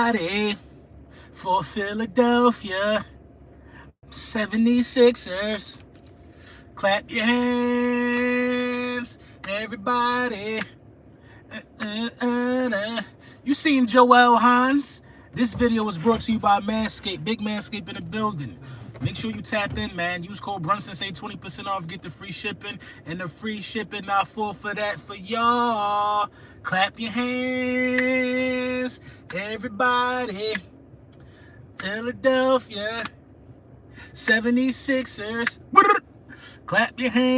Everybody for Philadelphia 76ers. Clap your hands, everybody. You seen Joel Hans? This video was brought to you by Manscaped. Big Manscaped in the building. Make sure you tap in, man. Use code Brunson, save 20% off, get the free shipping. And the free shipping not full for that for y'all. Clap your hands, everybody. Philadelphia 76ers. Clap your hands,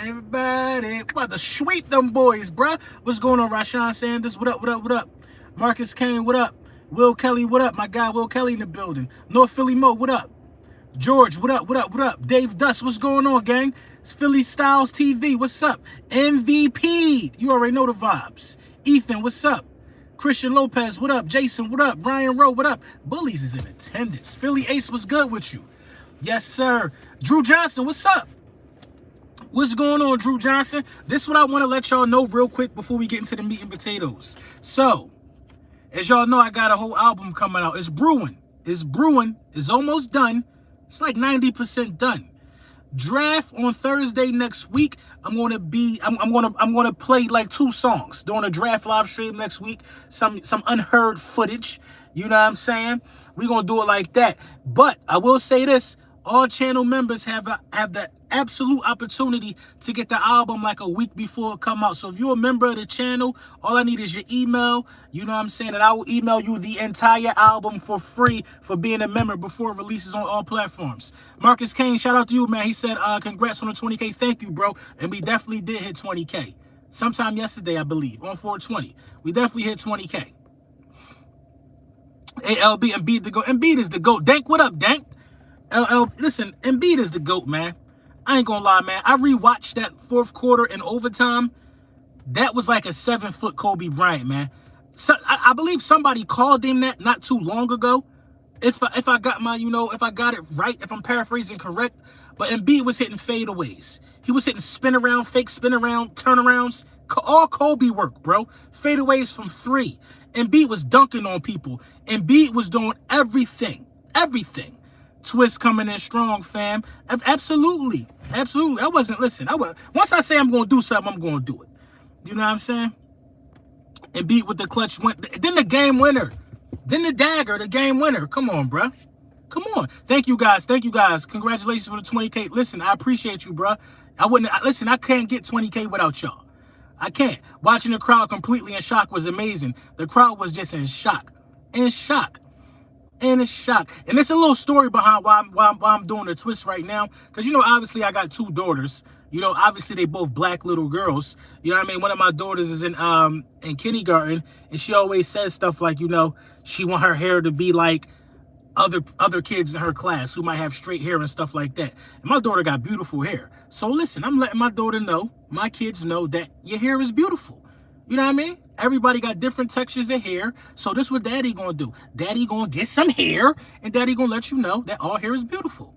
everybody. We're about to sweep them boys, bruh. What's going on, Rashawn Sanders? What up, what up, what up? Marcus Kane, what up? Will Kelly, what up? My guy Will Kelly in the building. North Philly Mo, what up? George, what up, what up, what up? Dave Dust, what's going on, gang? It's Philly Styles TV, what's up? MVP, you already know the vibes. Ethan, what's up? Christian Lopez, what up? Jason, what up? Brian Rowe, what up? Bullies is in attendance. Philly Ace, what's good with you? Yes, sir. Drew Johnson, what's up? What's going on, Drew Johnson? This is what I want to let y'all know real quick before we get into the meat and potatoes. So, as y'all know, I got a whole album coming out. It's brewing. It's brewing. It's almost done. It's like 90% done. Draft on Thursday next week. I'm gonna play like 2 songs during a draft live stream next week. Some unheard footage. You know what I'm saying? We're gonna do it like that. But I will say this: all channel members have the absolute opportunity to get the album like a week before it come out. So if you're a member of the channel, all I need is your email. You know what I'm saying? And I will email you the entire album for free for being a member before it releases on all platforms. Marcus Kane, shout out to you, man. He said, congrats on the 20K. Thank you, bro. And we definitely did hit 20K. Sometime yesterday, I believe, on 420. We definitely hit 20K. ALB, Embiid the GOAT. Embiid is the GOAT. Dank, what up, Dank? Listen, Embiid is the GOAT, man. I ain't gonna lie, man. I rewatched that 4th quarter in overtime. That was like a 7-foot Kobe Bryant, man. So, I believe somebody called him that not too long ago. If I got my, if I got it right, if I'm paraphrasing correct. But Embiid was hitting fadeaways. He was hitting spin around, fake spin around, turnarounds. All Kobe work, bro. Fadeaways from 3. Embiid was dunking on people. Embiid was doing everything. Everything. Twist coming in strong, fam. Absolutely. Absolutely. Once I say I'm going to do something, I'm going to do it. You know what I'm saying? And beat with the clutch win. Then the game winner. Then the dagger, the game winner. Come on, bruh. Come on. Thank you, guys. Thank you, guys. Congratulations for the 20K. Listen, I appreciate you, bruh. Listen, I can't get 20K without y'all. I can't. Watching the crowd completely in shock was amazing. The crowd was just in shock. In shock. And it's shock. And there's a little story behind why I'm doing the twist right now. Because, obviously I got 2 daughters. Obviously they both black little girls. You know what I mean? One of my daughters is in kindergarten. And she always says stuff like, she want her hair to be like other kids in her class who might have straight hair and stuff like that. And my daughter got beautiful hair. So listen, I'm letting my daughter know, my kids know that your hair is beautiful. You know what I mean? Everybody got different textures of hair. So this is what daddy gonna do. Daddy gonna get some hair, and daddy gonna let you know that all hair is beautiful.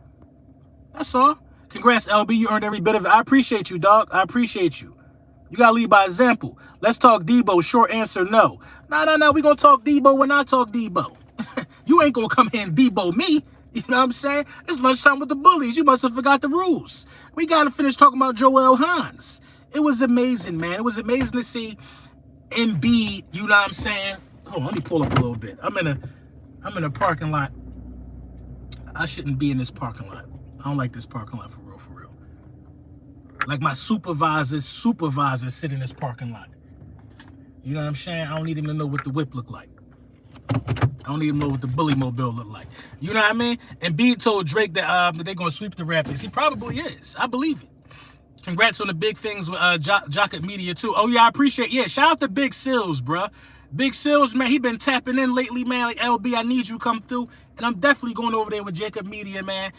That's all. Congrats, LB. You earned every bit of it. I appreciate you, dog. I appreciate you. You gotta lead by example. Let's talk Deebo. Short answer, no. No. We gonna talk Deebo when I talk Deebo. You ain't gonna come here and Deebo me. You know what I'm saying? It's lunchtime with the bullies. You must have forgot the rules. We gotta finish talking about Joel Hans. It was amazing, man. It was amazing to see Embiid, you know what I'm saying? Hold on, let me pull up a little bit. I'm in a parking lot. I shouldn't be in this parking lot. I don't like this parking lot for real. Like my supervisors sit in this parking lot. You know what I'm saying? I don't need him to know what the whip look like. I don't need him to know what the bully mobile look like. You know what I mean? Embiid told Drake that they're gonna sweep the Raptors. He probably is. I believe it. Congrats on the big things with Jocket Media, too. Oh, yeah, I appreciate it. Yeah, shout out to Big Sills, bruh. Big Sills, man, he been tapping in lately, man. Like, LB, I need you to come through. And I'm definitely going over there with Jacob Media, man.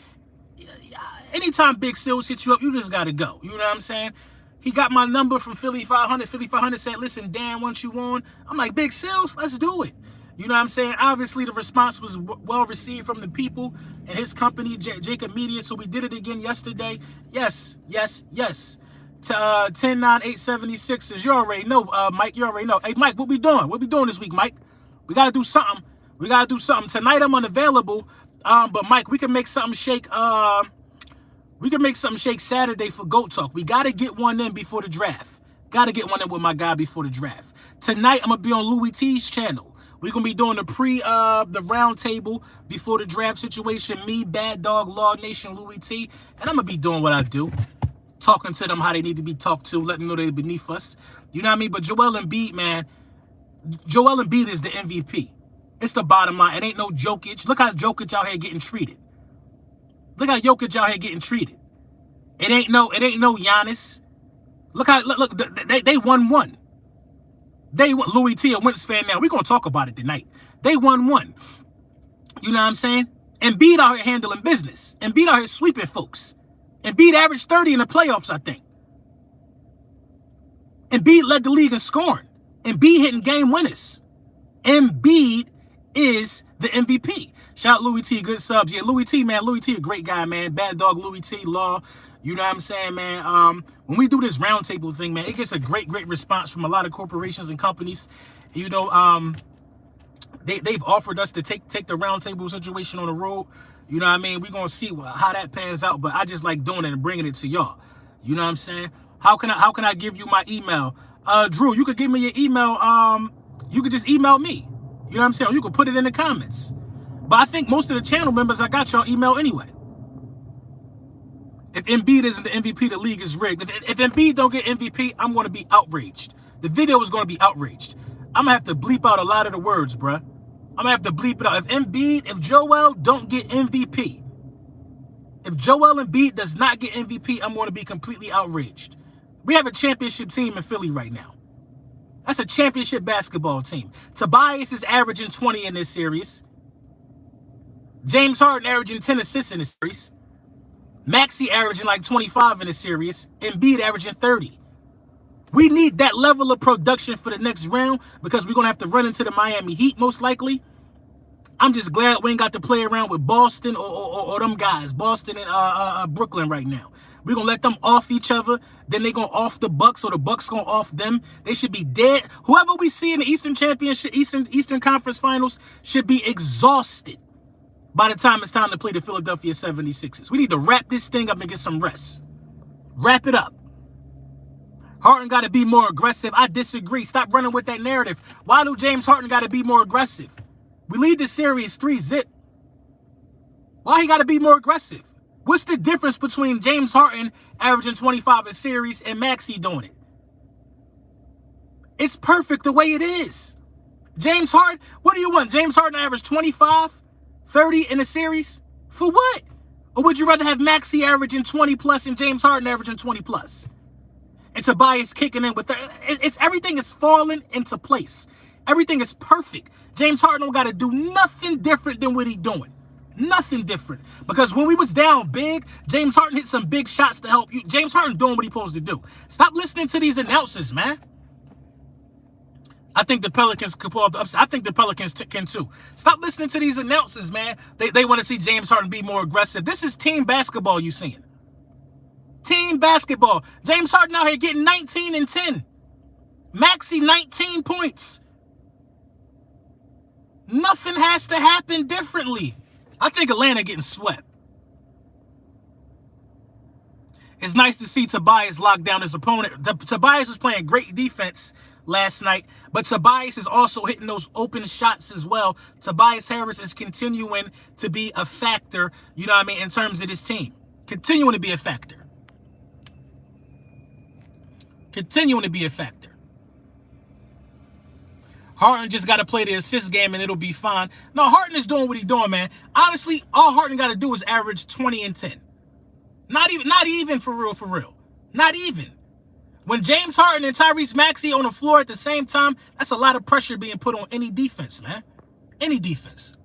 Anytime Big Sills hits you up, you just got to go. You know what I'm saying? He got my number from Philly 500. Philly 500 said, listen, Dan wants you on. I'm like, Big Sills, let's do it. You know what I'm saying? Obviously, the response was well received from the people and his company, Jacob Media. So we did it again yesterday. Yes. To 10-9-876 you already know, Mike. You already know. Hey, Mike, what we doing? What we doing this week, Mike? We got to do something. We got to do something. Tonight I'm unavailable, but Mike, we can make something shake. We can make something shake Saturday for GOAT Talk. We got to get one in before the draft. Got to get one in with my guy before the draft. Tonight I'm going to be on Louis T's channel. We're going to be doing the round table before the draft situation. Me, Bad Dog, Law Nation, Louis T. And I'm going to be doing what I do. Talking to them how they need to be talked to. Letting them know they're beneath us. You know what I mean? But Joel Embiid, man. Joel Embiid is the MVP. It's the bottom line. It ain't no Jokic. Look how Jokic out here getting treated. Look how Jokic out here getting treated. It ain't no Giannis. Look, they won one. They won. Louis T, a Wentz fan now. We're going to talk about it tonight. They won one. You know what I'm saying? Embiid out here handling business. Embiid out here sweeping folks. Embiid averaged 30 in the playoffs, I think. Embiid led the league in scoring. Embiid hitting game winners. Embiid is the MVP. Shout out Louis T, good subs. Yeah, Louis T, man. Louis T, a great guy, man. Bad Dog, Louis T, Law. You know what I'm saying, man? When we do this roundtable thing, man, it gets a great response from a lot of corporations and companies. You know, they've offered us to take the roundtable situation on the road. You know what I mean? We're going to see how that pans out, but I just like doing it and bringing it to y'all. You know what I'm saying? How can I give you my email? Drew, you could give me your email. You could just email me. You know what I'm saying? You could put it in the comments. But I think most of the channel members, I got y'all email anyway. If Embiid isn't the MVP, the league is rigged. If Embiid don't get MVP, I'm going to be outraged. The video is going to be outraged. I'm going to have to bleep out a lot of the words, bruh. I'm going to have to bleep it out. If Joel don't get MVP, if Joel Embiid does not get MVP, I'm going to be completely outraged. We have a championship team in Philly right now. That's a championship basketball team. Tobias is averaging 20 in this series. James Harden averaging 10 assists in this series. Maxey averaging like 25 in this series. Embiid averaging 30. We need that level of production for the next round because we're going to have to run into the Miami Heat most likely. I'm just glad we ain't got to play around with Boston or them guys. Boston and Brooklyn right now. We're going to let them off each other. Then they're going to off the Bucks or the Bucks going to off them. They should be dead. Whoever we see in the Eastern Championship, Eastern Conference Finals should be exhausted by the time it's time to play the Philadelphia 76ers. We need to wrap this thing up and get some rest. Wrap it up. Harden got to be more aggressive. I disagree. Stop running with that narrative. Why do James Harden got to be more aggressive? We lead the series 3-0. Why he got to be more aggressive? What's the difference between James Harden averaging 25 a series and Maxey doing it? It's perfect the way it is. James Harden, what do you want? James Harden averaged 25, 30 in a series? For what? Or would you rather have Maxey averaging 20 plus and James Harden averaging 20 plus? And Tobias kicking in with everything is falling into place. Everything is perfect. James Harden don't got to do nothing different than what he doing. Nothing different. Because when we was down big, James Harden hit some big shots to help you. James Harden doing what he's supposed to do. Stop listening to these announcers, man. I think the Pelicans could pull off the upset. I think the Pelicans can too. Stop listening to these announcers, man. They want to see James Harden be more aggressive. This is team basketball you seeing. Team basketball. James Harden out here getting 19 and 10. Maxey 19 points. Nothing has to happen differently. I think Atlanta getting swept. It's nice to see Tobias lock down his opponent. Tobias was playing great defense last night, but Tobias is also hitting those open shots as well. Tobias Harris is continuing to be a factor, you know what I mean, in terms of this team. Continuing to be a factor. Continuing to be a factor. Harden just got to play the assist game and it'll be fine. No, Harden is doing what he's doing, man. Honestly, all Harden got to do is average 20 and 10. Not even for real. Not even. When James Harden and Tyrese Maxey on the floor at the same time, that's a lot of pressure being put on any defense, man. Any defense.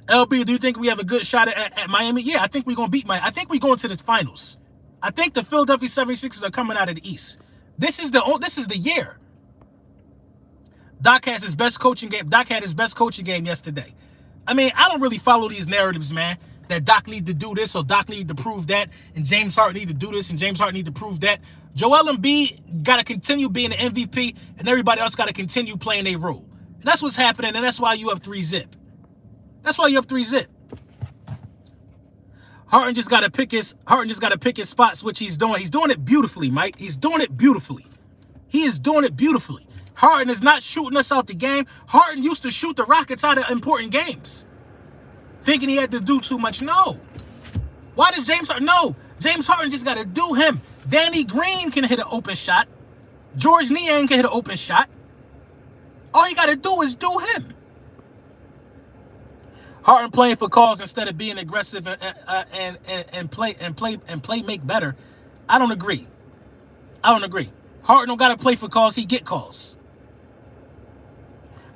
LB, do you think we have a good shot at Miami? Yeah, I think we're going to beat Miami. I think we're going to the finals. I think the Philadelphia 76ers are coming out of the East. This is the year. Doc has his best coaching game. Doc had his best coaching game yesterday. I mean, I don't really follow these narratives, man, that Doc need to do this or Doc need to prove that and James Harden need to do this and James Harden need to prove that. Joel Embiid got to continue being the MVP and everybody else got to continue playing their role. And that's what's happening, and that's why you up 3-zip. That's why you up 3-zip. Harden just got to pick his spots, which he's doing. He's doing it beautifully, Mike. He's doing it beautifully. He is doing it beautifully. Harden is not shooting us out the game. Harden used to shoot the Rockets out of important games, thinking he had to do too much. No. Why does James Harden? No. James Harden just got to do him. Danny Green can hit an open shot. George Niang can hit an open shot. All you got to do is do him. Harden playing for calls instead of being aggressive and play make better. I don't agree. Harden don't got to play for calls. He get calls.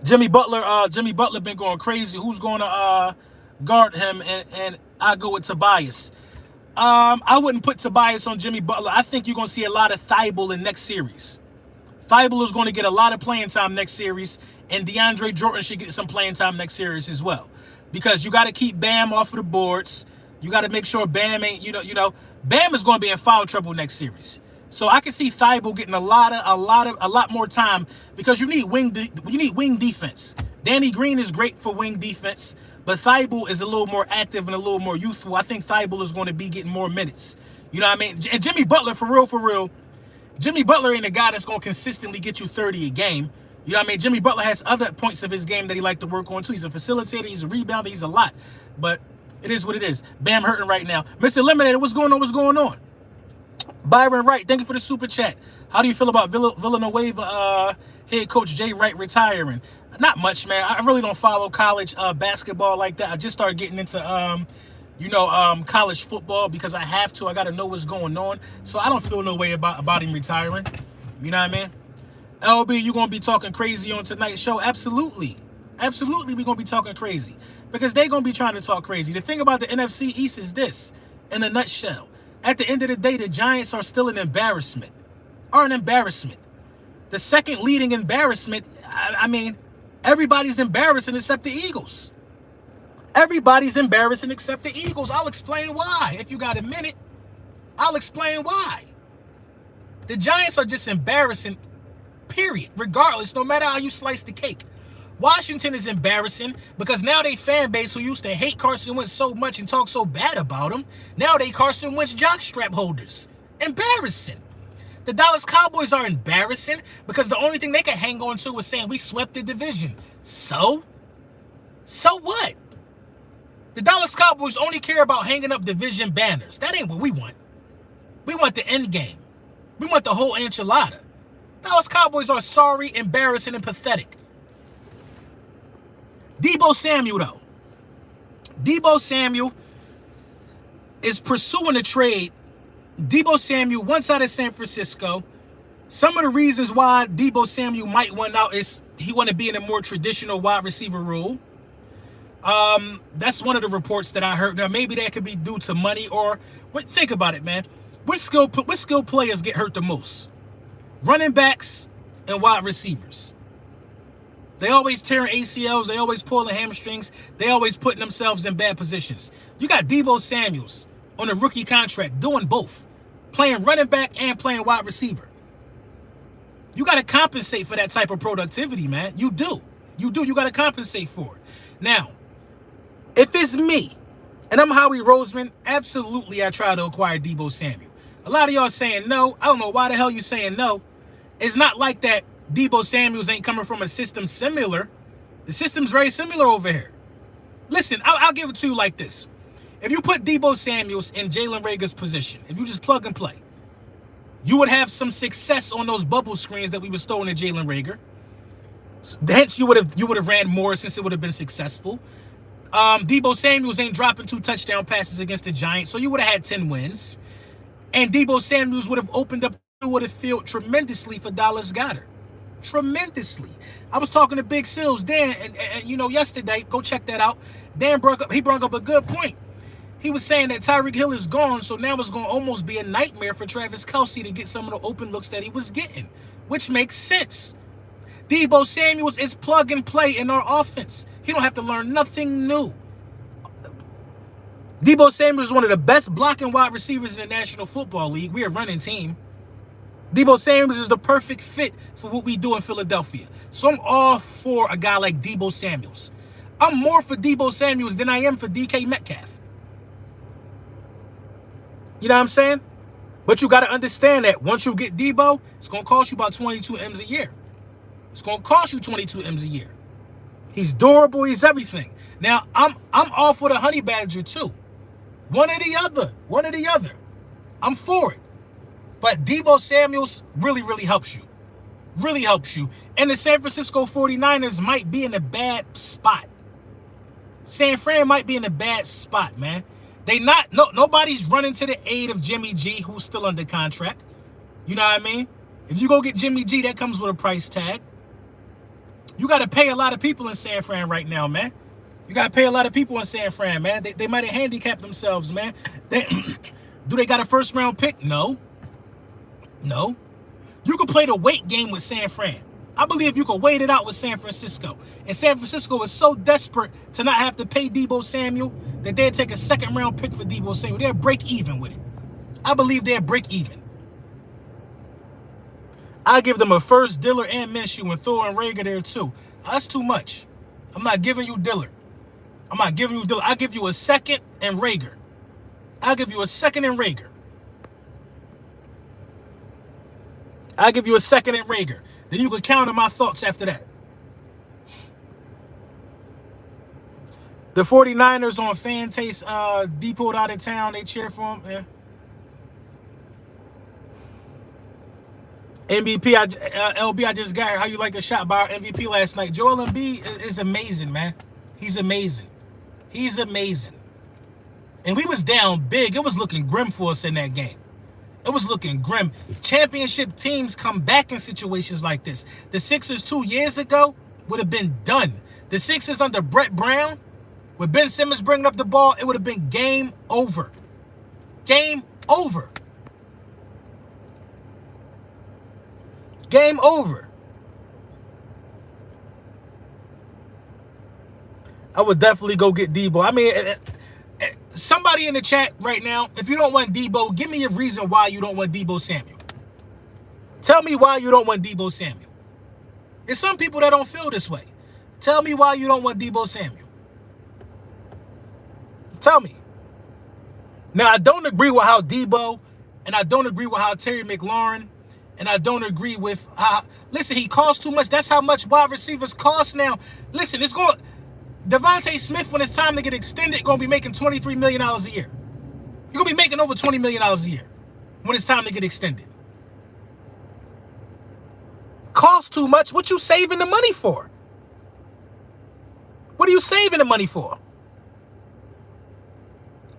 Jimmy Butler been going crazy. Who's going to guard him? And I go with Tobias. I wouldn't put Tobias on Jimmy Butler. I think you're going to see a lot of Thibault in next series. Thibault is going to get a lot of playing time next series, and DeAndre Jordan should get some playing time next series as well. Because you got to keep Bam off of the boards. You got to make sure Bam ain't, Bam is going to be in foul trouble next series. So I can see Thibault getting a lot more time because you need wing defense. Danny Green is great for wing defense, but Thibault is a little more active and a little more youthful. I think Thibault is going to be getting more minutes. You know what I mean? And Jimmy Butler, for real, Jimmy Butler ain't a guy that's going to consistently get you 30 a game. You know what I mean? Jimmy Butler has other points of his game that he like to work on too. He's a facilitator, he's a rebounder, he's a lot. But it is what it is. Bam hurting right now. Mr. Eliminator, what's going on? Byron Wright, thank you for the super chat. How do you feel about Villanova head coach Jay Wright retiring? Not much, man. I really don't follow college basketball like that. I just started getting into college football because I have to. I got to know what's going on. So I don't feel no way about him retiring. You know what I mean? LB, you going to be talking crazy on tonight's show? Absolutely. Absolutely, we're going to be talking crazy. Because they're going to be trying to talk crazy. The thing about the NFC East is this, in a nutshell. At the end of the day, the Giants are still an embarrassment. The second leading embarrassment, I mean, everybody's embarrassing except the Eagles. Everybody's embarrassing except the Eagles. I'll explain why. If you got a minute, I'll explain why. The Giants are just embarrassing, period. Regardless, no matter how you slice the cake. Washington is embarrassing because now they fan base who used to hate Carson Wentz so much and talk so bad about him, now they Carson Wentz jockstrap holders. Embarrassing. The Dallas Cowboys are embarrassing because the only thing they can hang on to is saying we swept the division. So what? The Dallas Cowboys only care about hanging up division banners. That ain't what we want. We want the end game. We want the whole enchilada. Dallas Cowboys are sorry, embarrassing, and pathetic. Deebo Samuel, though. Deebo Samuel is pursuing a trade. Deebo Samuel wants out of San Francisco. Some of the reasons why Deebo Samuel might want out is he want to be in a more traditional wide receiver role. That's one of the reports that I heard. Now, maybe that could be due to money or... think about it, man. Which skilled players get hurt the most? Running backs and wide receivers. They always tearing ACLs. They always pulling hamstrings. They always putting themselves in bad positions. You got Deebo Samuels on a rookie contract doing both. Playing running back and playing wide receiver. You got to compensate for that type of productivity, man. You do. You got to compensate for it. Now, if it's me, and I'm Howie Roseman, absolutely I try to acquire Deebo Samuel. A lot of y'all saying no. I don't know why the hell you saying no. It's not like that Deebo Samuels ain't coming from a system similar. The system's very similar over here. Listen, I'll give it to you like this. If you put Deebo Samuels in Jalen Reagor's position, if you just plug and play, you would have some success on those bubble screens that we were throwing at Jalen Reagor. Hence, you would have ran more since it would have been successful. Deebo Samuels ain't dropping 2 touchdown passes against the Giants, so you would have had 10 wins. And Deebo Samuels would have opened up the field tremendously for Dallas Goedert. Tremendously. I was talking to Big Sills, Dan, and yesterday, go check that out. Dan brought up a good point. He was saying that Tyreek Hill is gone, so now it's going to almost be a nightmare for Travis Kelce to get some of the open looks that he was getting, which makes sense. Deebo Samuels is plug and play in our offense. He don't have to learn nothing new. Deebo Samuels is one of the best blocking wide receivers in the National Football League. We're a running team. Deebo Samuel is the perfect fit for what we do in Philadelphia. So I'm all for a guy like Deebo Samuels. I'm more for Deebo Samuels than I am for DK Metcalf. You know what I'm saying? But you got to understand that once you get Deebo, it's going to cost you about 22 M's a year. It's going to cost you 22 M's a year. He's durable. He's everything. Now, I'm all for the Honey Badger too. One or the other. One or the other. I'm for it. But Deebo Samuels really, really helps you. Really helps you. And the San Francisco 49ers might be in a bad spot. San Fran might be in a bad spot, man. Nobody's running to the aid of Jimmy G, who's still under contract. You know what I mean? If you go get Jimmy G, that comes with a price tag. You got to pay a lot of people in San Fran right now, man. You got to pay a lot of people in San Fran, man. They might have handicapped themselves, man. Do they got a first-round pick? No. No. You can play the wait game with San Fran. I believe you can wait it out with San Francisco. And San Francisco is so desperate to not have to pay Deebo Samuel that they'll take a second-round pick for Deebo Samuel. They'll break even with it. I believe they'll break even. I give them a first, Dillard and Minshew, and throw in Rager there too. That's too much. I'm not giving you Dillard. I'm not giving you Dillard. I'll give you a second and Rager. I'll give you a second and Rager. I'll give you a second and Rager. Then you can counter my thoughts after that. The 49ers on fan taste depoted out of town. They cheer for him. Yeah. MVP, LB, I just got here. How you like the shot by our MVP last night? Joel Embiid is amazing, man. He's amazing. He's amazing. And we was down big. It was looking grim for us in that game. It was looking grim. Championship teams come back in situations like this. The Sixers 2 years ago would have been done. The Sixers under Brett Brown, with Ben Simmons bringing up the ball, it would have been game over. Game over. Game over. I would definitely go get Deebo. I mean, somebody in the chat right now, if you don't want Deebo, give me a reason why you don't want Deebo Samuel. Tell me why you don't want Deebo Samuel. There's some people that don't feel this way. Tell me why you don't want Deebo Samuel. Tell me. Now, I don't agree with how Deebo, and I don't agree with how Terry McLaurin, and I don't agree with listen, he costs too much. That's how much wide receivers cost now. Listen, it's going Devonta Smith, when it's time to get extended, going to be making $23 million a year. You're going to be making over $20 million a year when it's time to get extended. Cost too much. What you saving the money for? What are you saving the money for?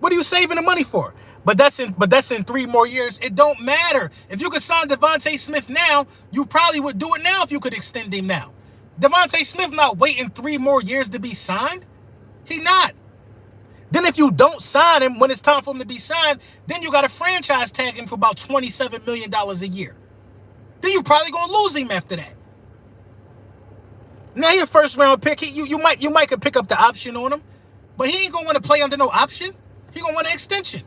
What are you saving the money for? But that's in 3 more years. It don't matter. If you could sign Devonta Smith now, you probably would do it now if you could extend him now. Devonta Smith not waiting 3 more years to be signed. He not. Then if you don't sign him when it's time for him to be signed, then you got to franchise tag him for about $27 million a year. Then you probably going to lose him after that. Now your first round pick, you might could pick up the option on him, but he ain't going to want to play under no option. He going to want an extension.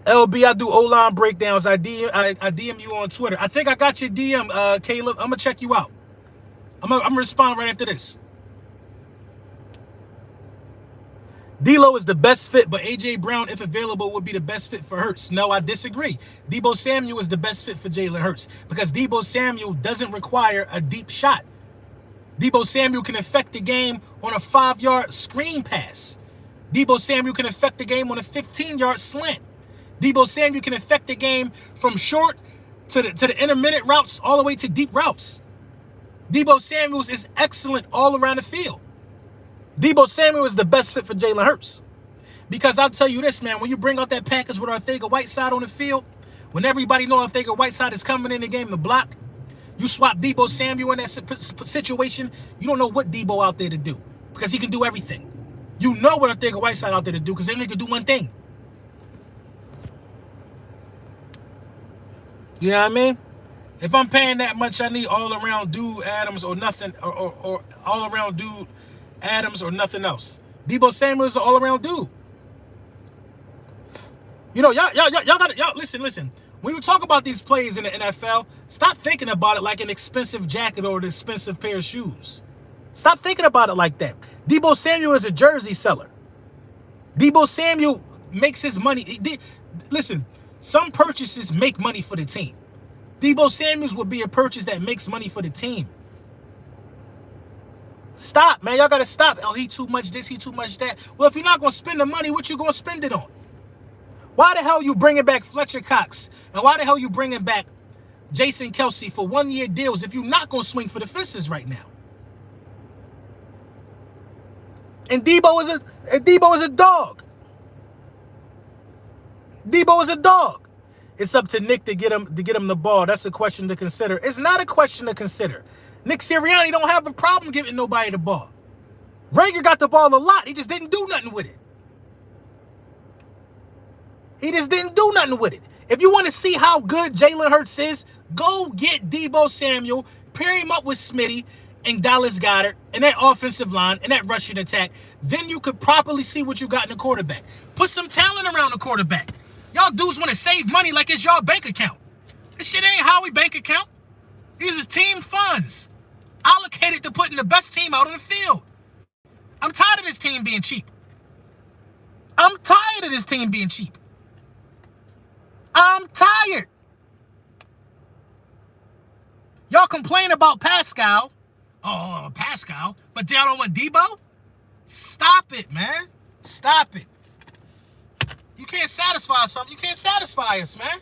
LB, I do O-line breakdowns. I DM you on Twitter. I think I got your DM, Caleb. I'm going to check you out. I'm going to respond right after this. D'Lo is the best fit, but A.J. Brown, if available, would be the best fit for Hurts. No, I disagree. Deebo Samuel is the best fit for Jalen Hurts because Deebo Samuel doesn't require a deep shot. Deebo Samuel can affect the game on a 5-yard screen pass. Deebo Samuel can affect the game on a 15-yard slant. Deebo Samuel can affect the game from short to the intermittent routes all the way to deep routes. Deebo Samuel is excellent all around the field. Deebo Samuel is the best fit for Jalen Hurts. Because I'll tell you this, man, when you bring out that package with Arcega-Whiteside on the field, when everybody knows Arcega-Whiteside is coming in the game to block, you swap Deebo Samuel in that situation, you don't know what Deebo out there to do because he can do everything. You know what Arcega-Whiteside out there to do because they only can do one thing. You know what I mean? If I'm paying that much, I need all-around dude Adams or nothing, or all-around dude Adams or nothing else. Deebo Samuel is an all-around dude. You know, y'all got y'all listen. When you talk about these plays in the NFL, stop thinking about it like an expensive jacket or an expensive pair of shoes. Stop thinking about it like that. Deebo Samuel is a jersey seller. Deebo Samuel makes his money. Listen, some purchases make money for the team. Deebo Samuels would be a purchase that makes money for the team. Stop, man. Y'all got to stop. Oh, he too much this, he too much that. Well, if you're not going to spend the money, what you going to spend it on? Why the hell you bringing back Fletcher Cox? And why the hell you bringing back Jason Kelsey for 1-year deals if you're not going to swing for the fences right now? And Deebo is a dog. Deebo is a dog. It's up to Nick to get him the ball. That's a question to consider. It's not a question to consider. Nick Sirianni don't have a problem giving nobody the ball. Rager got the ball a lot. He just didn't do nothing with it. He just didn't do nothing with it. If you want to see how good Jalen Hurts is, go get Deebo Samuel, pair him up with Smitty and Dallas Goedert and that offensive line and that rushing attack. Then you could properly see what you got in the quarterback. Put some talent around the quarterback. Y'all dudes want to save money like it's y'all bank account. This shit ain't Howie bank account. These is team funds allocated to putting the best team out on the field. I'm tired of this team being cheap. I'm tired of this team being cheap. I'm tired. Y'all complain about Pascal. Oh, Pascal. But y'all don't want Deebo? Stop it, man. Stop it. You can't satisfy something. You can't satisfy us, man.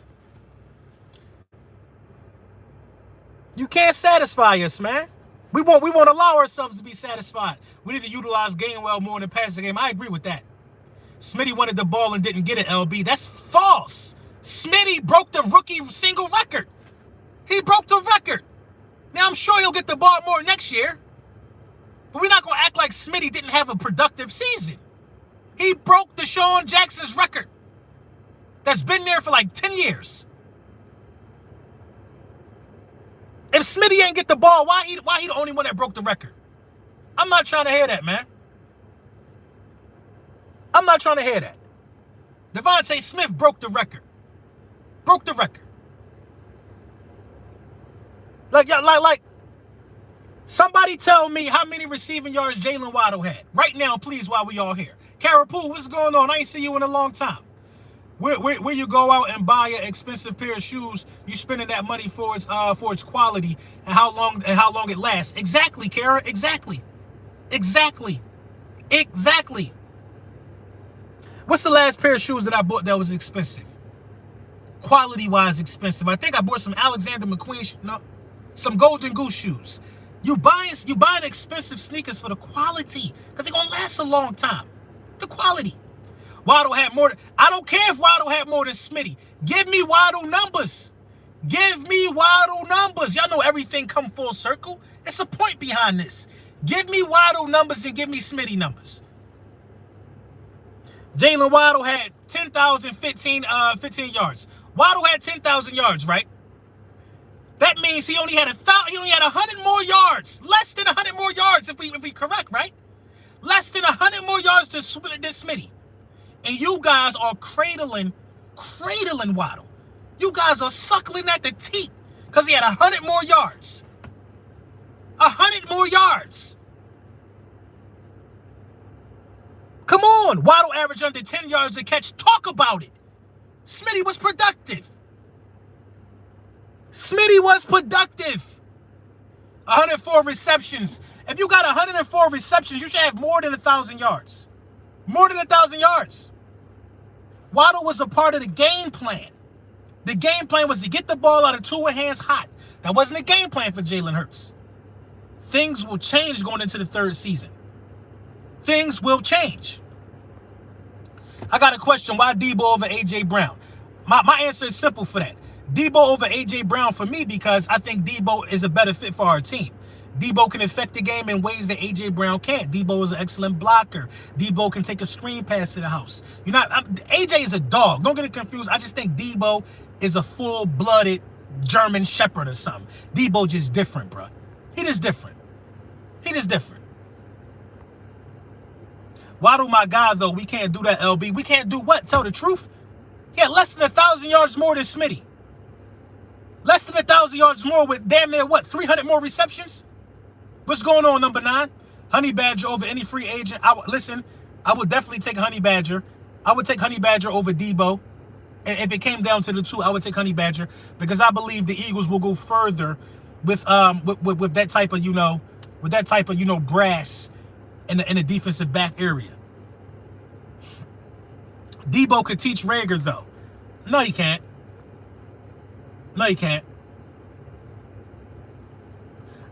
You can't satisfy us, man. We won't allow ourselves to be satisfied. We need to utilize Gainwell more in the passing game. I agree with that. Smitty wanted the ball and didn't get it, LB. That's false. Smitty broke the rookie single record. He broke the record. Now, I'm sure he'll get the ball more next year. But we're not going to act like Smitty didn't have a productive season. He broke Deshaun Jackson's record. That's been there for like 10 years. If Smitty ain't get the ball, why he the only one that broke the record? I'm not trying to hear that, man. I'm not trying to hear that. Devonta Smith broke the record. Broke the record. Like, somebody tell me how many receiving yards Jalen Waddle had. Right now, please, while we all here. Carapool, what's going on? I ain't seen you in a long time. Where you go out and buy an expensive pair of shoes, you spending that money for its quality and how long it lasts. Exactly, Kara. Exactly. What's the last pair of shoes that I bought that was expensive? Quality-wise expensive. I think I bought some Alexander McQueen, some Golden Goose shoes. You buying expensive sneakers for the quality because they're gonna last a long time. The quality. Waddle had more. I don't care if Waddle had more than Smitty. Give me Waddle numbers. Give me Waddle numbers. Y'all know everything come full circle. It's a point behind this. Give me Waddle numbers and give me Smitty numbers. Jalen Waddle had 15 yards. Waddle had 10,000 yards, right? That means he only had 100 more yards. Less than 100 more yards if we correct, right? Less than 100 more yards than Smitty. And you guys are cradling Waddle. You guys are suckling at the teat because he had 100 more yards. 100 more yards. Come on. Waddle averaged under 10 yards a catch. Talk about it. Smitty was productive. 104 receptions. If you got 104 receptions, you should have more than 1,000 yards. More than 1,000 yards. Waddle was a part of the game plan. The game plan was to get the ball out of two hands hot. That wasn't a game plan for Jalen Hurts. Things will change going into the third season. Things will change. I got a question. Why Deebo over A.J. Brown? My answer is simple for that. Deebo over A.J. Brown for me because I think Deebo is a better fit for our team. Deebo can affect the game in ways that A.J. Brown can't. Deebo is an excellent blocker. Deebo can take a screen pass to the house. A.J. is a dog. Don't get it confused. I just think Deebo is a full-blooded German Shepherd or something. Deebo just different, bro. He just different. Waddle, my guy, though. We can't do that, LB. We can't do what? Tell the truth. He had less than 1,000 yards more than Smitty. Less than 1,000 yards more with damn near, 300 more receptions? What's going on, number 9? Honey Badger over any free agent. Listen, I would definitely take Honey Badger. I would take Honey Badger over Deebo. And if it came down to the two, I would take Honey Badger because I believe the Eagles will go further with that type of, brass in the defensive back area. Deebo could teach Rager, though. No, he can't. No, he can't.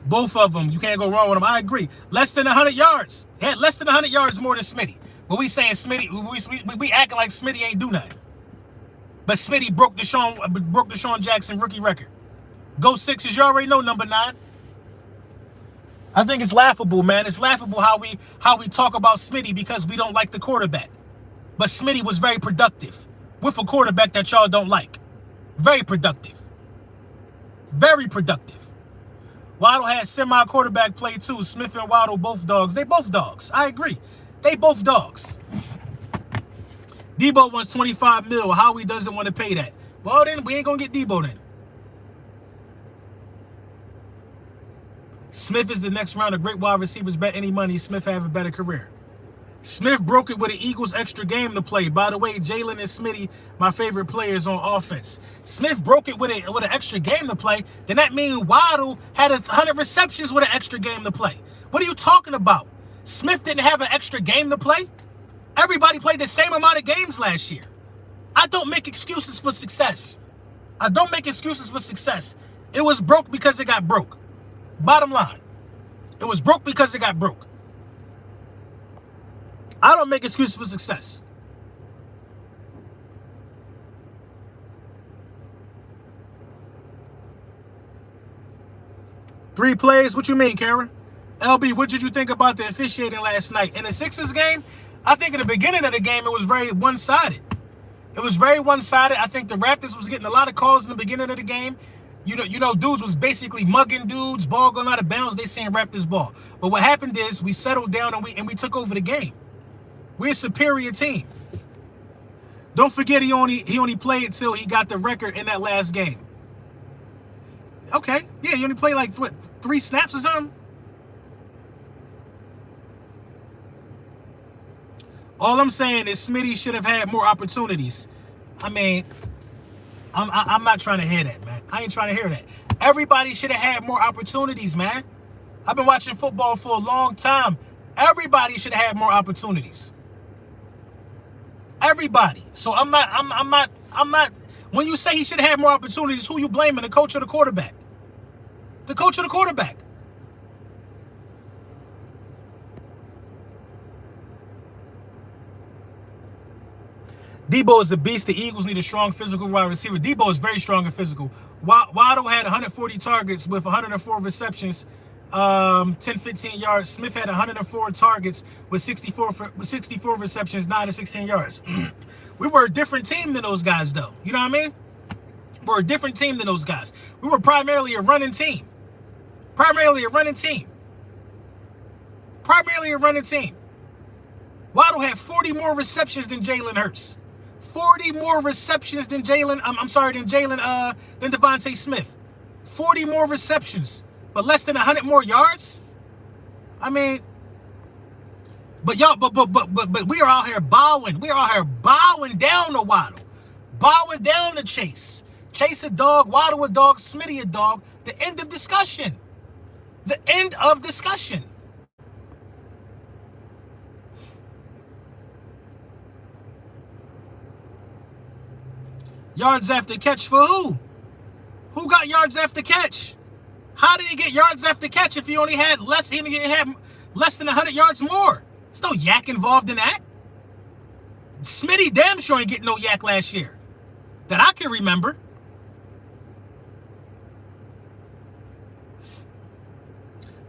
Both of them, you can't go wrong with them. I agree. Less than 100 yards. He had less than 100 yards more than Smitty. But we saying Smitty, we acting like Smitty ain't do nothing. But Smitty broke Deshaun Jackson rookie record. Go Sixers, you already know, number 9. I think it's laughable, man. It's laughable how we talk about Smitty because we don't like the quarterback. But Smitty was very productive with a quarterback that y'all don't like. Very productive. Very productive. Waddle had semi-quarterback play too. Smith and Waddle, both dogs. They both dogs. I agree. They both dogs. Deebo wants $25 million. Howie doesn't want to pay that. Well, then we ain't going to get Deebo then. Smith is the next round of great wide receivers. Bet any money Smith have a better career. Smith broke it with an Eagles extra game to play. By the way, Jalen and Smitty, my favorite players on offense. Smith broke it with an extra game to play. Then that means Waddle had 100 receptions with an extra game to play. What are you talking about? Smith didn't have an extra game to play? Everybody played the same amount of games last year. I don't make excuses for success. I don't make excuses for success. It was broke because it got broke. Bottom line. It was broke because it got broke. I don't make excuses for success. Three plays? What you mean, Karen? LB, what did you think about the officiating last night? In the Sixers game, I think in the beginning of the game, it was very one-sided. It was very one-sided. I think the Raptors was getting a lot of calls in the beginning of the game. You know, dudes was basically mugging dudes, ball going out of bounds. They saying Raptors ball. But what happened is we settled down and we took over the game. We're a superior team. Don't forget he only played till he got the record in that last game. Okay, yeah, he only played like 3 snaps or something. All I'm saying is Smitty should have had more opportunities. I mean, I'm not trying to hear that, man. I ain't trying to hear that. Everybody should have had more opportunities, man. I've been watching football for a long time. Everybody should have had more opportunities. Everybody. So I'm not. When you say he should have had more opportunities, who you blaming? The coach or the quarterback? The coach or the quarterback? Deebo is a beast. The Eagles need a strong physical wide receiver. Deebo is very strong and physical. Waddle had 140 targets with 104 receptions, 10-15 yards. Smith had 104 targets with 64 receptions, 9 to 16 yards. We were a different team than those guys, though. You know what I mean? We're a different team than those guys. We were primarily a running team. Primarily a running team. Waddle had 40 more receptions than Jalen Hurts. 40 more receptions than than Devonta Smith. 40 more receptions, but less than 100 more yards. I mean, but we are out here bowing. We are out here bowing down to Waddle, bowing down to Chase. Chase a dog, Waddle a dog, Smitty a dog. The end of discussion. The end of discussion. Yards after catch for who? Who got yards after catch? How did he get yards after catch if he only had less than 100 yards more? There's no yak involved in that. Smitty damn sure ain't getting no yak last year that I can remember.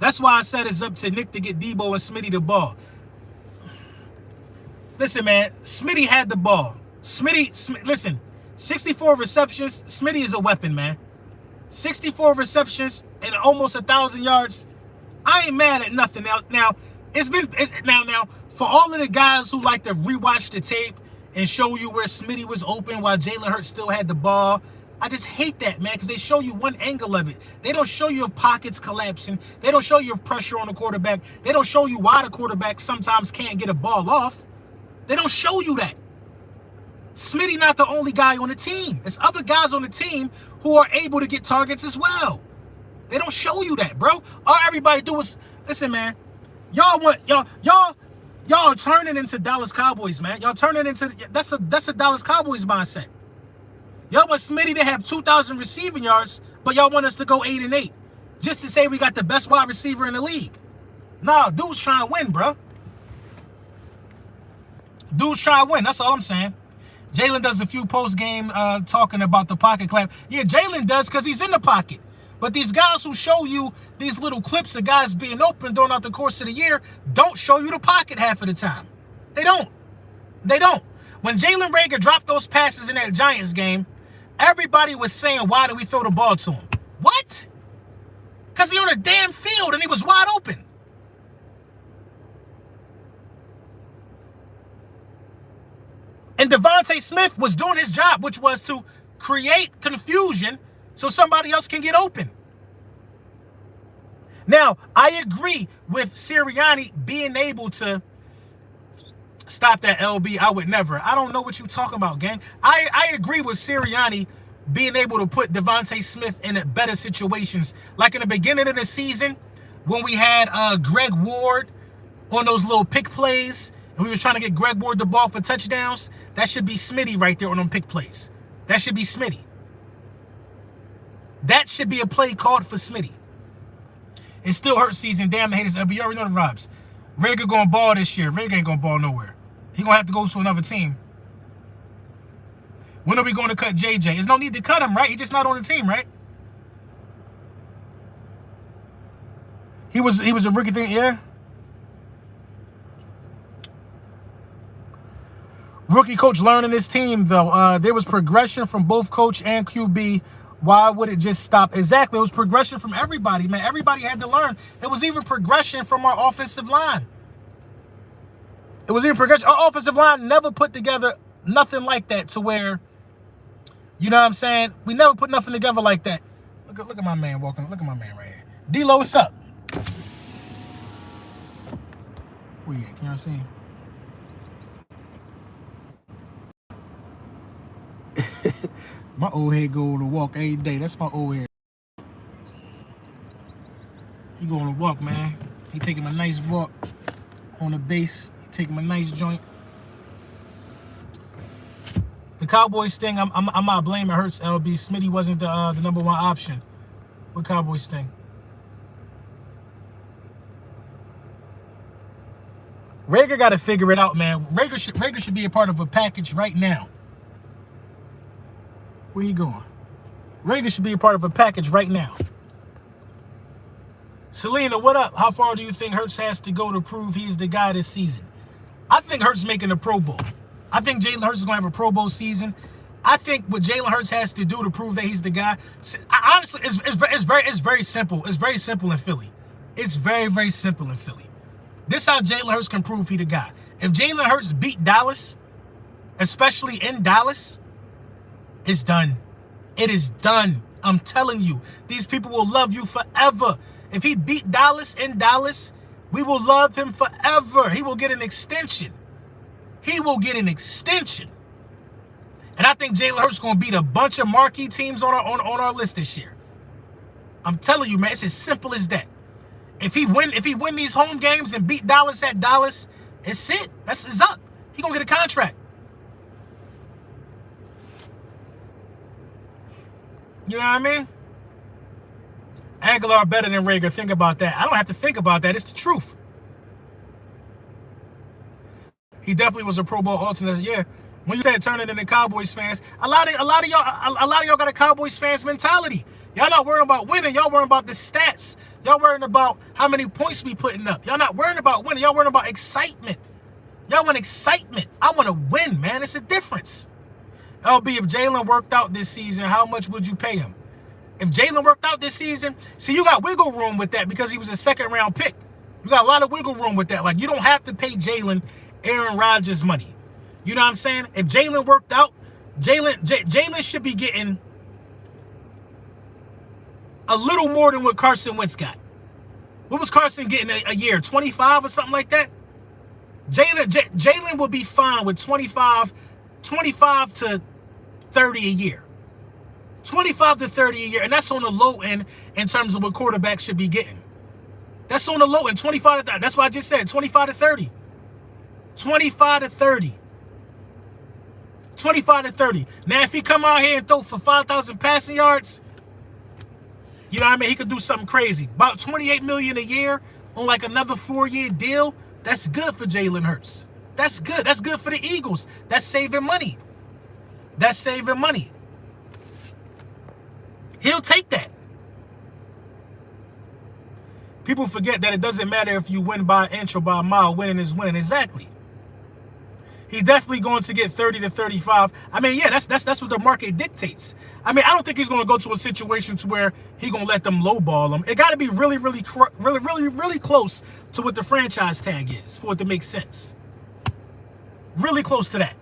That's why I said it's up to Nick to get Deebo and Smitty the ball. Listen, man, Smitty had the ball. Listen, 64 receptions. Smitty is a weapon, man. 64 receptions and almost 1,000 yards. I ain't mad at nothing. Now for all of the guys who like to rewatch the tape and show you where Smitty was open while Jalen Hurts still had the ball. I just hate that, man, because they show you one angle of it. They don't show you if pockets collapsing. They don't show you if pressure on the quarterback. They don't show you why the quarterback sometimes can't get a ball off. They don't show you that. Smitty not the only guy on the team. There's other guys on the team who are able to get targets as well. They don't show you that, bro. All everybody do is, listen, man, y'all turning into Dallas Cowboys, man. Y'all turning into, that's a Dallas Cowboys mindset. Y'all want Smitty to have 2,000 receiving yards, but y'all want us to go 8-8 just to say we got the best wide receiver in the league. Nah, dude's trying to win, bro. Dude's trying to win. That's all I'm saying. Jalen does a few post-game talking about the pocket clap. Yeah, Jalen does because he's in the pocket. But these guys who show you these little clips of guys being open during the course of the year don't show you the pocket half of the time. They don't. They don't. When Jalen Reagor dropped those passes in that Giants game, everybody was saying, why did we throw the ball to him? What? Because he on a damn field and he was wide open. And Devonta Smith was doing his job, which was to create confusion so somebody else can get open. Now, I agree with Sirianni being able to stop that LB. I would never. I don't know what you're talking about, gang. I agree with Sirianni being able to put Devonta Smith in better situations. Like in the beginning of the season when we had Greg Ward on those little pick plays and we was trying to get Greg Ward the ball for touchdowns. That should be Smitty right there on them pick plays. That should be Smitty. That should be a play called for Smitty. It still hurts season. Damn, the haters. But you already know the vibes. Reagor going to ball this year. Reagor ain't going to ball nowhere. He going to have to go to another team. When are we going to cut JJ? There's no need to cut him, right? He's just not on the team, right? He was a rookie thing, yeah. Rookie coach learning his team, though. There was progression from both coach and QB. Why would it just stop? Exactly. It was progression from everybody, man. Everybody had to learn. It was even progression from our offensive line. It was even progression. Our offensive line never put together nothing like that to where, you know what I'm saying? We never put nothing together like that. Look at my man walking. Look at my man right here. D-Lo, what's up? Where you at? Can y'all see him? My old head go to walk every day. That's my old head. He going to walk, man. He taking a nice walk on the base. He taking a nice joint. The Cowboys thing, I'm not blaming Hurts, LB. Smitty wasn't the number one option. What Cowboys thing? Reagor got to figure it out, man. Reagor should be a part of a package right now. Where you going? Reagor should be a part of a package right now. Selena, what up? How far do you think Hurts has to go to prove he's the guy this season? I think Hurts making the Pro Bowl. I think Jalen Hurts is going to have a Pro Bowl season. I think what Jalen Hurts has to do to prove that he's the guy, honestly, it's very simple. It's very simple in Philly. It's very, very simple in Philly. This is how Jalen Hurts can prove he's the guy. If Jalen Hurts beat Dallas, especially in Dallas, it's done. It is done. I'm telling you. These people will love you forever. If he beat Dallas in Dallas, we will love him forever. He will get an extension. He will get an extension. And I think Jalen Hurts is going to beat a bunch of marquee teams on our list this year. I'm telling you, man, it's as simple as that. If he win these home games and beat Dallas at Dallas, it's it. It's up. He going to get a contract. You know what I mean? Aguilar better than Reagor. Think about that. I don't have to think about that. It's the truth. He definitely was a Pro Bowl alternate. Yeah. When you said turning into Cowboys fans, a lot of y'all got a Cowboys fans mentality. Y'all not worrying about winning. Y'all worrying about the stats. Y'all worrying about how many points we putting up. Y'all not worrying about winning. Y'all worrying about excitement. Y'all want excitement. I want to win, man. It's a difference. LB, if Jalen worked out this season, how much would you pay him? If Jalen worked out this season, see, you got wiggle room with that because he was a second-round pick. You got a lot of wiggle room with that. Like, you don't have to pay Jalen Aaron Rodgers money. You know what I'm saying? If Jalen worked out, Jalen should be getting a little more than what Carson Wentz got. What was Carson getting a year? 25 or something like that? Jalen will be fine with 25 to 30 a year. 25 to 30 a year. And that's on the low end in terms of what quarterbacks should be getting. That's on the low end. 25 to 30. That's what I just said. 25 to 30. 25 to 30. 25 to 30. Now, if he come out here and throw for 5,000 passing yards, you know what I mean? He could do something crazy. About $28 million a year on like another 4-year deal. That's good for Jalen Hurts. That's good. That's good for the Eagles. That's saving money. That's saving money. He'll take that. People forget that it doesn't matter if you win by an inch or by a mile. Winning is winning. Exactly. He's definitely going to get 30 to 35. I mean, yeah, that's what the market dictates. I mean, I don't think he's going to go to a situation to where he's going to let them lowball him. It got to be really close to what the franchise tag is for it to make sense. Really close to that.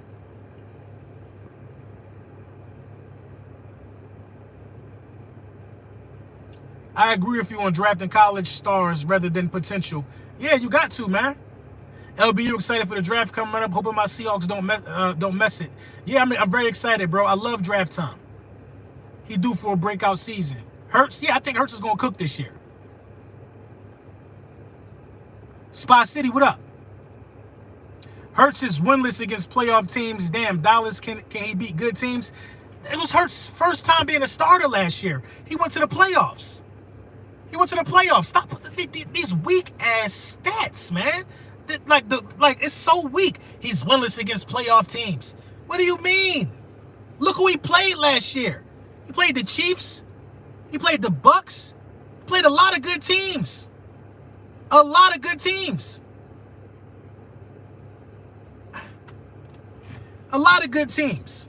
I agree with you on drafting college stars rather than potential. Yeah, you got to, man. LB, you excited for the draft coming up? Hoping my Seahawks don't mess it. Yeah, I'm very excited, bro. I love draft time. He due for a breakout season. Hurts? Yeah, I think Hurts is going to cook this year. Spy City, what up? Hurts is winless against playoff teams. Damn, Dallas, can he beat good teams? It was Hurts' first time being a starter last year. He went to the playoffs. Stop these weak-ass stats, man. Like it's so weak. He's winless against playoff teams. What do you mean? Look who he played last year. He played the Chiefs. He played the Bucks. He played a lot of good teams. A lot of good teams. A lot of good teams.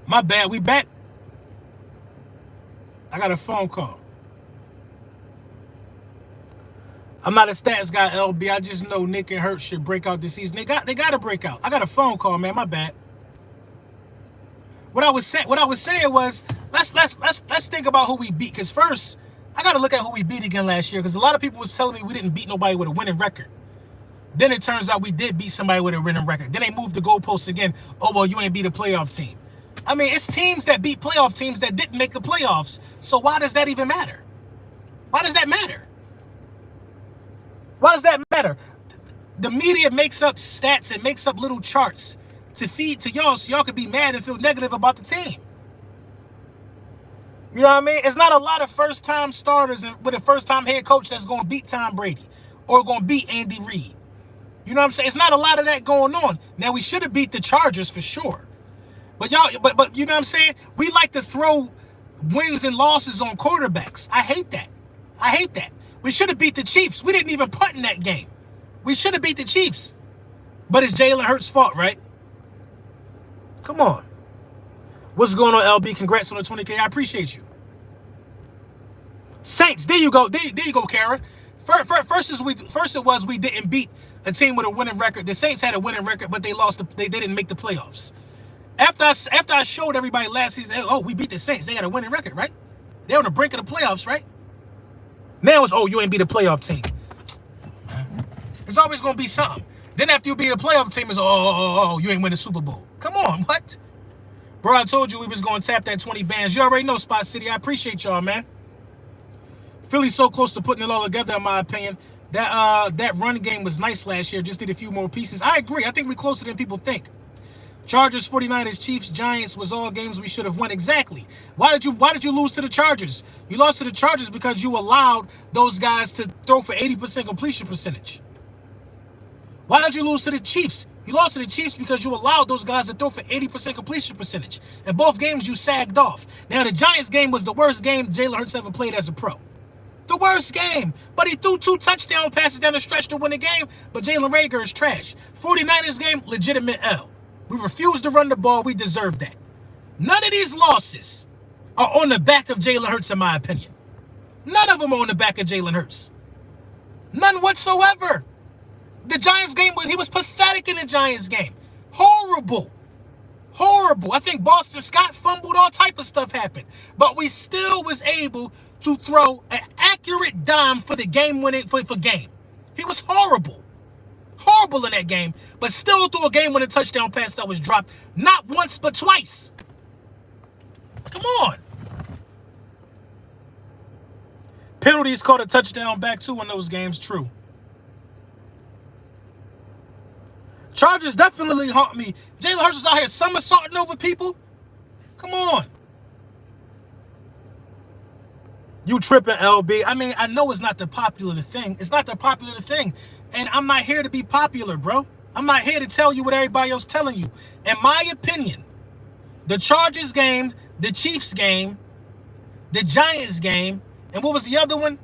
My bad. We back. I got a phone call. I'm not a stats guy, LB. I just know Nick and Hurts should break out this season. They got to break out. I got a phone call, man. My bad. What I was saying was let's think about who we beat. Because first, I got to look at who we beat again last year. Because a lot of people was telling me we didn't beat nobody with a winning record. Then it turns out we did beat somebody with a winning record. Then they moved the goalposts again. Oh, well, you ain't beat a playoff team. I mean, it's teams that beat playoff teams that didn't make the playoffs. So why does that even matter? Why does that matter? Why does that matter? The media makes up stats and makes up little charts to feed to y'all so y'all could be mad and feel negative about the team. You know what I mean? It's not a lot of first-time starters with a first-time head coach that's going to beat Tom Brady or going to beat Andy Reid. You know what I'm saying? It's not a lot of that going on. Now, we should have beat the Chargers for sure. But y'all, but you know what I'm saying? We like to throw wins and losses on quarterbacks. I hate that. I hate that. We should have beat the Chiefs. We didn't even punt in that game. We should have beat the Chiefs. But it's Jalen Hurts' fault, right? Come on. What's going on, LB? Congrats on the 20K. I appreciate you. Saints, there you go. There you go, Kara. First it was we didn't beat a team with a winning record. The Saints had a winning record, but they lost. They didn't make the playoffs. After I showed everybody last season, oh, we beat the Saints. They got a winning record, right? They're on the brink of the playoffs, right? Now it's, oh, you ain't beat a playoff team. There's always going to be something. Then after you beat a playoff team, it's, oh, you ain't win the Super Bowl. Come on, what? Bro, I told you we was going to tap that 20 bands. You already know, Spot City. I appreciate y'all, man. Philly's so close to putting it all together, in my opinion. That run game was nice last year. Just need a few more pieces. I agree. I think we're closer than people think. Chargers, 49ers, Chiefs, Giants was all games we should have won. Exactly. Why did you lose to the Chargers? You lost to the Chargers because you allowed those guys to throw for 80% completion percentage. Why did you lose to the Chiefs? You lost to the Chiefs because you allowed those guys to throw for 80% completion percentage. In both games, you sagged off. Now, the Giants game was the worst game Jalen Hurts ever played as a pro. The worst game. But he threw 2 touchdown passes down the stretch to win the game, but Jalen Reagor is trash. 49ers game, legitimate L. We refused to run the ball. We deserve that. None of these losses are on the back of Jalen Hurts, in my opinion. None of them are on the back of Jalen Hurts. None whatsoever. The Giants game, he was pathetic in the Giants game. Horrible. Horrible. I think Boston Scott fumbled, all type of stuff happened. But we still was able to throw an accurate dime for the game-winning for game. He was horrible. Horrible in that game, but still threw a game-winning touchdown pass that was dropped not once but twice. Come on. Penalties caught a touchdown back too in those games. True. Chargers definitely haunt me. Jalen Hurts was out here somersaulting over people. Come on. You tripping, LB. I mean, I know it's not the popular thing. It's not the popular thing. And I'm not here to be popular, bro. I'm not here to tell you what everybody else telling you. In my opinion, the Chargers game, the Chiefs game, the Giants game, and what was the other one?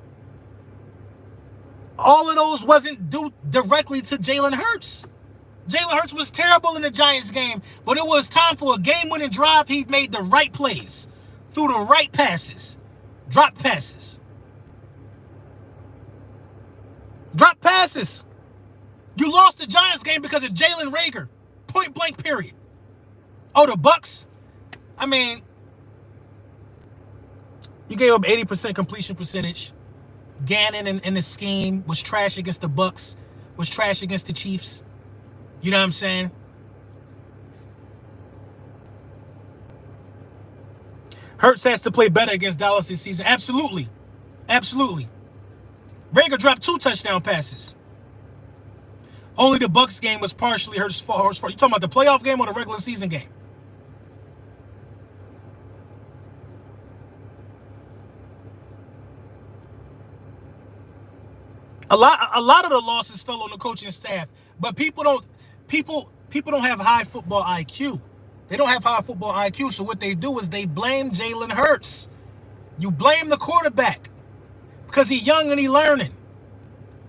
All of those wasn't due directly to Jalen Hurts. Jalen Hurts was terrible in the Giants game, but it was time for a game-winning drive. He made the right plays, threw the right passes, dropped passes. Drop passes. You lost the Giants game because of Jalen Reagor. Point blank, period. Oh, the Bucks? I mean, you gave up 80% completion percentage. Gannon in the scheme was trash against the Bucks, was trash against the Chiefs. You know what I'm saying? Hurts has to play better against Dallas this season. Absolutely. Absolutely. Reagor dropped 2 touchdown passes. Only the Bucks game was partially Hurts' fault. You talking about the playoff game or the regular season game? A lot of the losses fell on the coaching staff, but people don't have high football IQ. They don't have high football IQ, so what they do is they blame Jalen Hurts. You blame the quarterback because he's young and he's learning.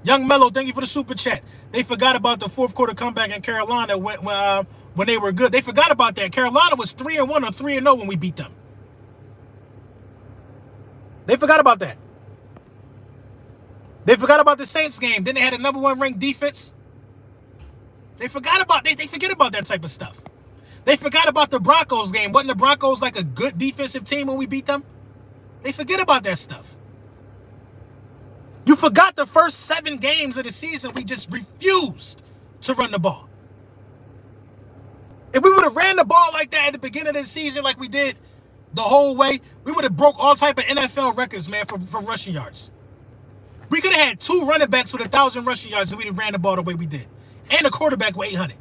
Young Mello, thank you for the super chat. They forgot about the fourth quarter comeback in Carolina when they were good. They forgot about that. Carolina was 3-1 or 3-0 when we beat them. They forgot about that. They forgot about the Saints game. Then they had a number 1 ranked defense. They forgot about they forget about that type of stuff. They forgot about the Broncos game. Wasn't the Broncos like a good defensive team when we beat them? They forget about that stuff. You forgot the first 7 games of the season. We just refused to run the ball. If we would have ran the ball like that at the beginning of the season like we did the whole way, we would have broke all type of NFL records, man, for rushing yards. We could have had 2 running backs with 1,000 rushing yards and we'd have ran the ball the way we did. And a quarterback with 800.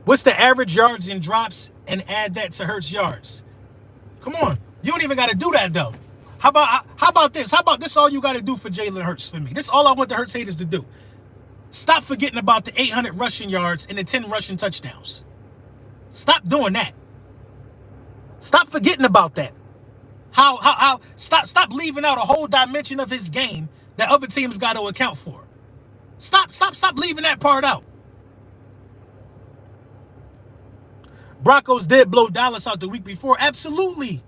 What's the average yards and drops and add that to Hurts yards? Come on. You don't even got to do that, though. How about this? How about this all you got to do for Jalen Hurts for me? This is all I want the Hurts haters to do. Stop forgetting about the 800 rushing yards and the 10 rushing touchdowns. Stop doing that. Stop forgetting about that. Stop leaving out a whole dimension of his game that other teams got to account for. Stop leaving that part out. Broncos did blow Dallas out the week before. Absolutely.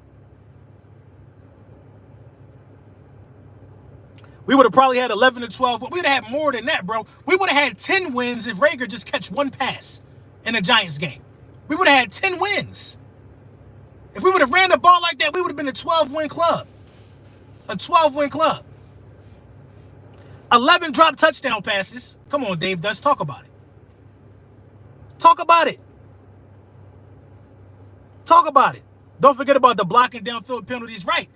We would have probably had 11 to 12, but we'd have had more than that, bro. We would have had 10 wins if Reagor just catch 1 pass in the Giants game. We would have had 10 wins. If we would have ran the ball like that, we would have been a 12-win club. A 12-win club. 11 drop touchdown passes. Come on, Dave, let's talk about it. Talk about it. talk about it. Don't forget about the blocking downfield penalties. Right.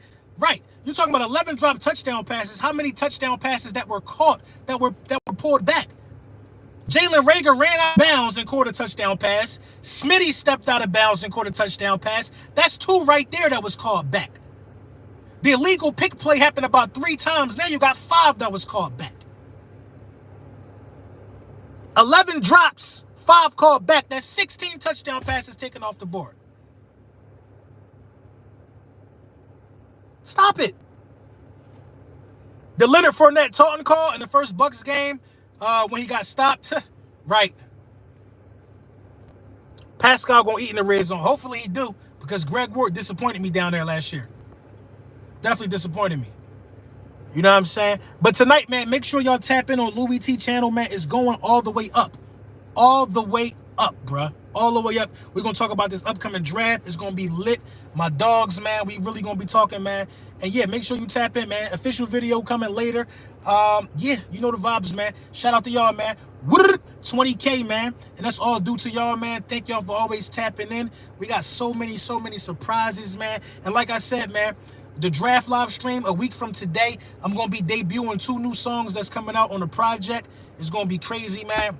You're talking about 11 drop touchdown passes. How many touchdown passes that were caught, that were pulled back? Jalen Reagor ran out of bounds and caught a touchdown pass. Smitty stepped out of bounds and caught a touchdown pass. That's 2 right there that was called back. The illegal pick play happened about 3 times. Now you got 5 that was called back. 11 drops, 5 called back. That's 16 touchdown passes taken off the board. Stop it. The Leonard Fournette taunting call in the first Bucs game when he got stopped. Right. Pascal going to eat in the red zone. Hopefully he do, because Greg Ward disappointed me down there last year. Definitely disappointed me. You know what I'm saying? But tonight, man, make sure y'all tap in on Louis T channel, man. It's going all the way up. All the way up, bruh. All the way up. We're going to talk about this upcoming draft. It's going to be lit. My dogs, man, we really going to be talking, man. And yeah, make sure you tap in, man. Official video coming later. Yeah, you know the vibes, man. Shout out to y'all, man. 20K, man. And that's all due to y'all, man. Thank y'all for always tapping in. We got so many surprises, man. And like I said, man, the draft live stream a week from today, I'm going to be debuting 2 new songs that's coming out on the project. It's going to be crazy, man.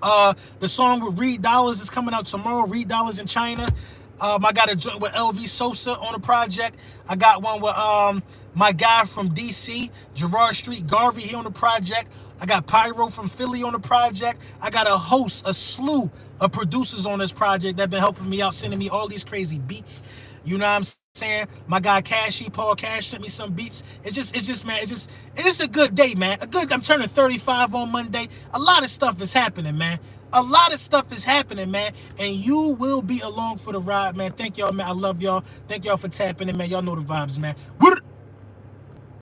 The song with Reed Dollars is coming out tomorrow. Reed Dollars in China. I got a joint with LV Sosa on the project. I got one with my guy from DC, Gerard Street Garvey, he on the project. I got Pyro from Philly on the project. I got a slew of producers on this project that been helping me out, sending me all these crazy beats. You know what I'm saying? My guy Paul Cash sent me some beats. It's just, man, it's just a good day, man. I'm turning 35 on Monday. A lot of stuff is happening, man. A lot of stuff is happening, man. And you will be along for the ride, man. Thank y'all, man. I love y'all. Thank y'all for tapping in, man. Y'all know the vibes, man.